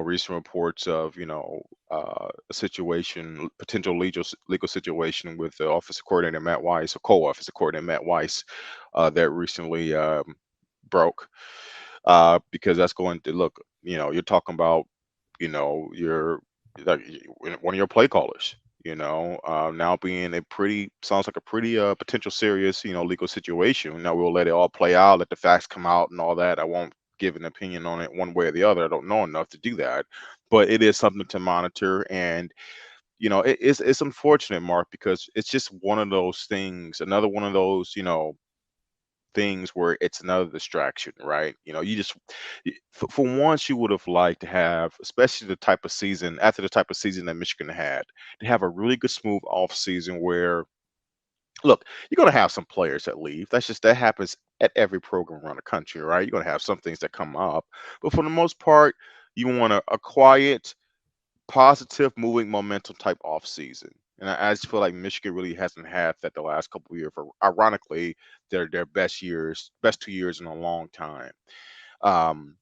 recent reports of, a situation, potential legal situation with the offensive coordinator Matt Weiss, or co-offensive coordinator Matt Weiss, that recently broke, because that's going to look, you're talking about, your like one of your play callers, now being a pretty sounds like a pretty potential serious, legal situation. Now we'll let it all play out, let the facts come out and all that. I won't give an opinion on it one way or the other. I don't know enough to do that, but it is something to monitor. And it's unfortunate, Mark, because it's just one of those things, another one of those, things where it's another distraction, right? You just for once, you would have liked to have, especially the type of season after the type of season that Michigan had, to have a really good smooth off season where, look, you're going to have some players that leave. That happens at every program around the country, right? You're going to have some things that come up, but for the most part, you want a quiet, positive, moving momentum type off season. And I just feel like Michigan really hasn't had that the last couple of years. For ironically, their best 2 years in a long time. Um,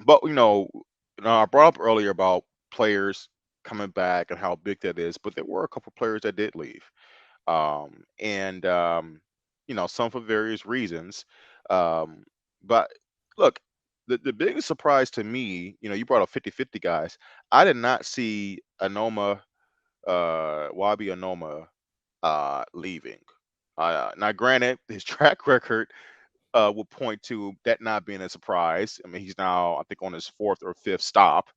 but I brought up earlier about players coming back and how big that is. But there were a couple players that did leave, and some for various reasons. Um, but look, the biggest surprise to me, you brought up 50-50 guys. I did not see Wabi Anoma leaving. Now, granted, his track record will point to that not being a surprise. I mean, he's now, I think, on his fourth or fifth stop,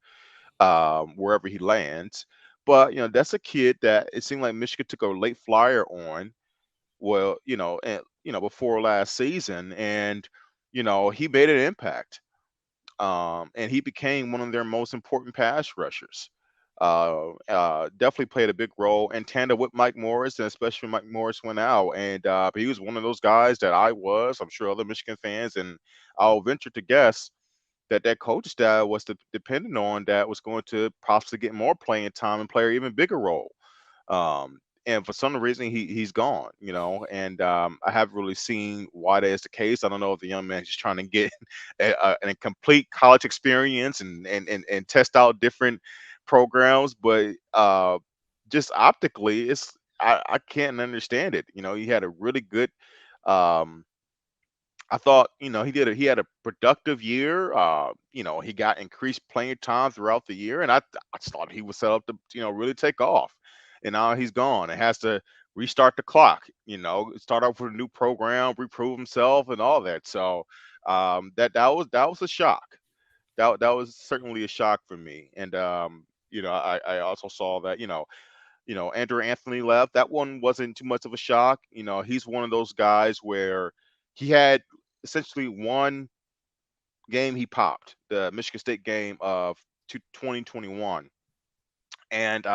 wherever he lands. But that's a kid that it seemed like Michigan took a late flyer on. Well, and before last season, and he made an impact, and he became one of their most important pass rushers. Definitely played a big role in tandem with Mike Morris, and especially when Mike Morris went out. And he was one of those guys that I'm sure other Michigan fans, and I'll venture to guess that coach staff was dependent on, that was going to possibly get more playing time and play an even bigger role. And for some reason, he's gone, and I haven't really seen why that is the case. I don't know if the young man is just trying to get a complete college experience and test out different programs, but just optically, I can't understand it. He had a really good. Um, I thought, he had a productive year. He got increased playing time throughout the year, and I just thought he was set up to, really take off. And now he's gone. It has to restart the clock. Start off with a new program, reprove himself, and all that. So that was a shock. That was certainly a shock for me. And I also saw that, Andrew Anthony left. That one wasn't too much of a shock. He's one of those guys where he had essentially one game he popped, the Michigan State game of 2021. And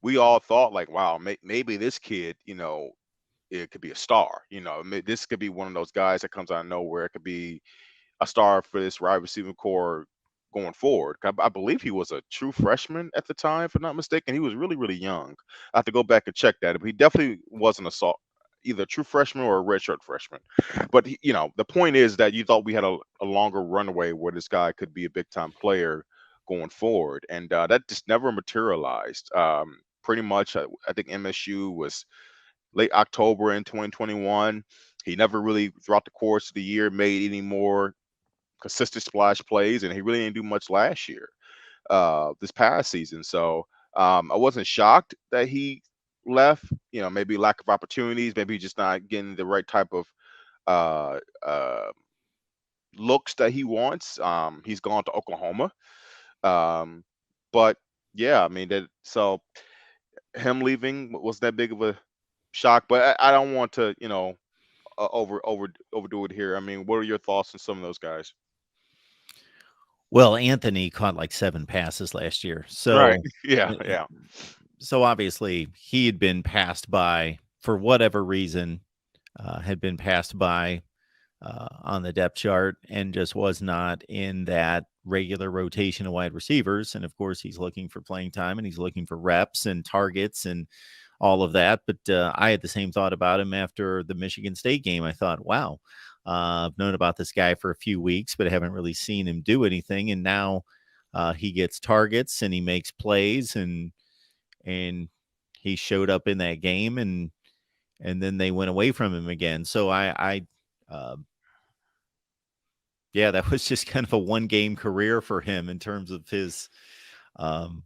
we all thought, like, wow, maybe this kid, it could be a star. This could be one of those guys that comes out of nowhere. It could be a star for this wide receiving core going forward. I believe he was a true freshman at the time, if I'm not mistaken. He was really, really young. I have to go back and check that, but he definitely wasn't either a true freshman or a redshirt freshman. But the point is that you thought we had a longer runway where this guy could be a big time player going forward, and that just never materialized. Pretty much, I think MSU was late October in 2021. He never really, throughout the course of the year, made any more consistent splash plays, and he really didn't do much last year, this past season. So I wasn't shocked that he left. Maybe lack of opportunities, maybe just not getting the right type of uh, uh, looks that he wants. He's gone to Oklahoma, um, but yeah, I mean that. So him leaving was that big of a shock, but I don't want to, overdo it here. I mean, what are your thoughts on some of those guys? Well, Anthony caught like 7 passes last year. Right. So, Yeah. uh, Yeah. so obviously he had been passed by for whatever reason, had been passed by on the depth chart and just was not in that regular rotation of wide receivers. And of course, he's looking for playing time and he's looking for reps and targets and all of that. But I had the same thought about him after the Michigan State game. I thought, wow, I've known about this guy for a few weeks, but I haven't really seen him do anything. And now he gets targets and he makes plays, and he showed up in that game, and then they went away from him again. So uh, yeah, that was just kind of a one game career for him in terms of his. Um,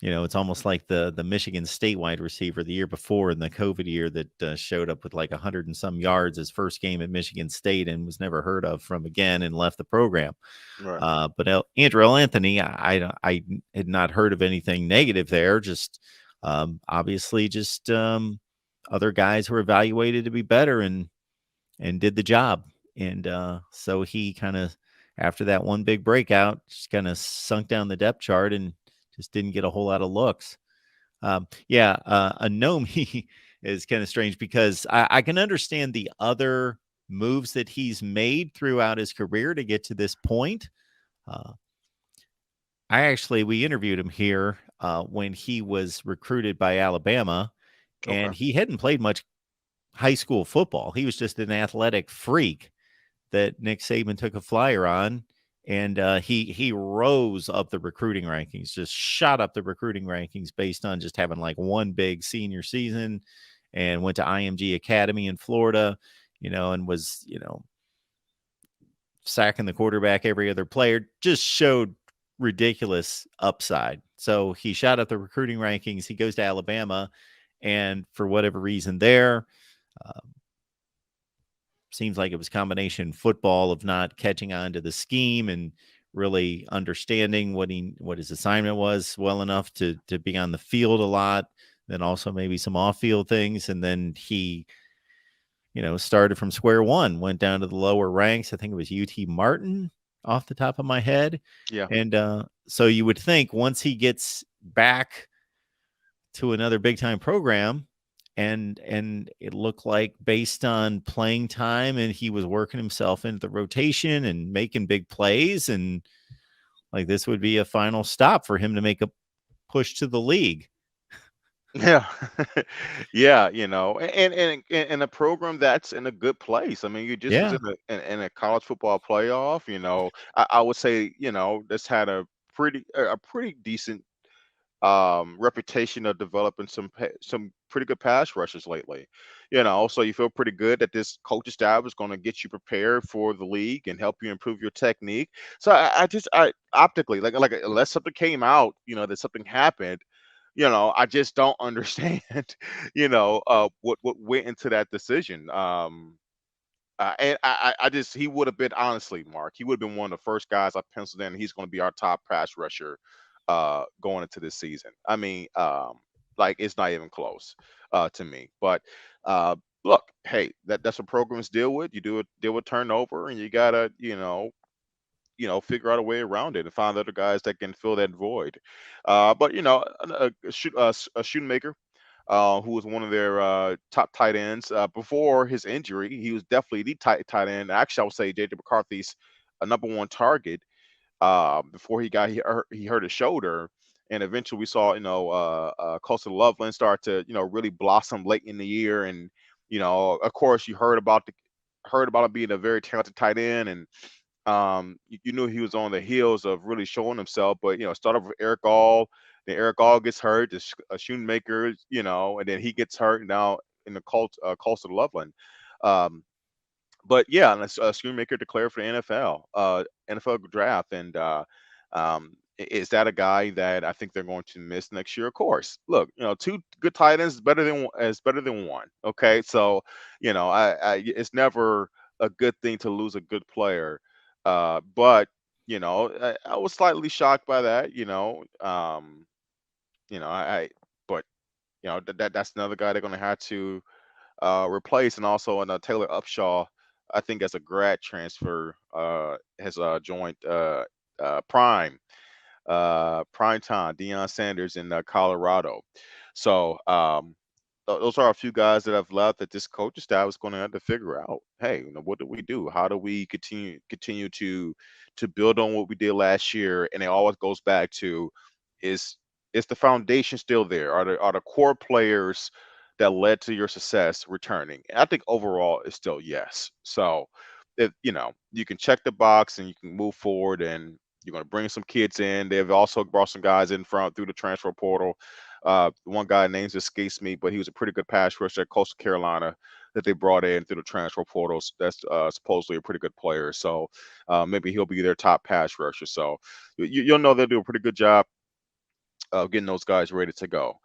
it's almost like the Michigan State wide receiver the year before in the COVID year that showed up with like 100 and some yards his first game at Michigan State and was never heard of from again and left the program. Right. But Andrew L. Anthony, I had not heard of anything negative there. Just obviously, just other guys were evaluated to be better and did the job. And so he kind of, after that one big breakout, just kind of sunk down the depth chart and just didn't get a whole lot of looks. A gnome is kind of strange because I can understand the other moves that he's made throughout his career to get to this point. Uh, we interviewed him here when he was recruited by Alabama, Okay. and he hadn't played much high school football. He was just an athletic freak that Nick Saban took a flyer on, and he rose up the recruiting rankings, just shot up the recruiting rankings based on just having like one big senior season, and went to IMG Academy in Florida, and was sacking the quarterback every other player. Just showed ridiculous upside. So he shot up the recruiting rankings. He goes to Alabama, and for whatever reason there. Uh, Seems like it was combination football of not catching on to the scheme and really understanding what his assignment was well enough to be on the field a lot, then also maybe some off-field things, and then he started from square one, went down to the lower ranks. I think it was UT Martin off the top of my head. Yeah. And so you would think once he gets back to another big time program, and it looked like based on playing time and he was working himself into the rotation and making big plays, and like this would be a final stop for him to make a push to the league. Yeah. Yeah, and a program that's in a good place. I mean, you just was Yeah. in a college football playoff, I would say, this had a pretty decent reputation of developing some pretty good pass rushers lately. So you feel pretty good that this coaching staff is going to get you prepared for the league and help you improve your technique. So I optically like unless something came out, that something happened, I just don't understand, what went into that decision. And I just he would have been honestly, Mark. He would have been one of the first guys I penciled in. He's going to be our top pass rusher going into this season. I mean, like it's not even close to me. But uh, look, hey, that's what programs deal with. You deal with turnover, and you gotta figure out a way around it and find other guys that can fill that void. But a Shoemaker who was one of their top tight ends. Before his injury, he was definitely the tight end. Actually, I would say J.J. McCarthy's number one target before he hurt his shoulder. And eventually, we saw Coastal Loveland start to really blossom late in the year. And of course, you heard about him being a very talented tight end, and you knew he was on the heels of really showing himself. But start off with Eric All, then Eric All gets hurt, Shoemaker, and then he gets hurt now in the Coastal Loveland. Um, but yeah, and Schoonmaker declared for the NFL draft, and is that a guy that I think they're going to miss next year? Of course. Look, two good tight ends is better than one. Okay, so it's never a good thing to lose a good player, but I was slightly shocked by that. I but that's another guy they're going to have to replace, and also in Taylor Upshaw, I think as a grad transfer, has joined Prime Time, Deion Sanders in Colorado. So those are a few guys that have left that this coaching staff is going to have to figure out. Hey, what do we do? How do we continue to build on what we did last year? And it always goes back to is is the foundation still there? Are the core players that led to your success returning? And I think overall it's still yes. So if you can check the box and you can move forward and You're going to bring some kids in. They've also brought some guys in front through the transfer portal. One guy names escapes me, but he was a pretty good pass rusher at Coastal Carolina that they brought in through the transfer portals. That's supposedly a pretty good player. So maybe he'll be their top pass rusher. So you'll know they'll do a pretty good job of getting those guys ready to go.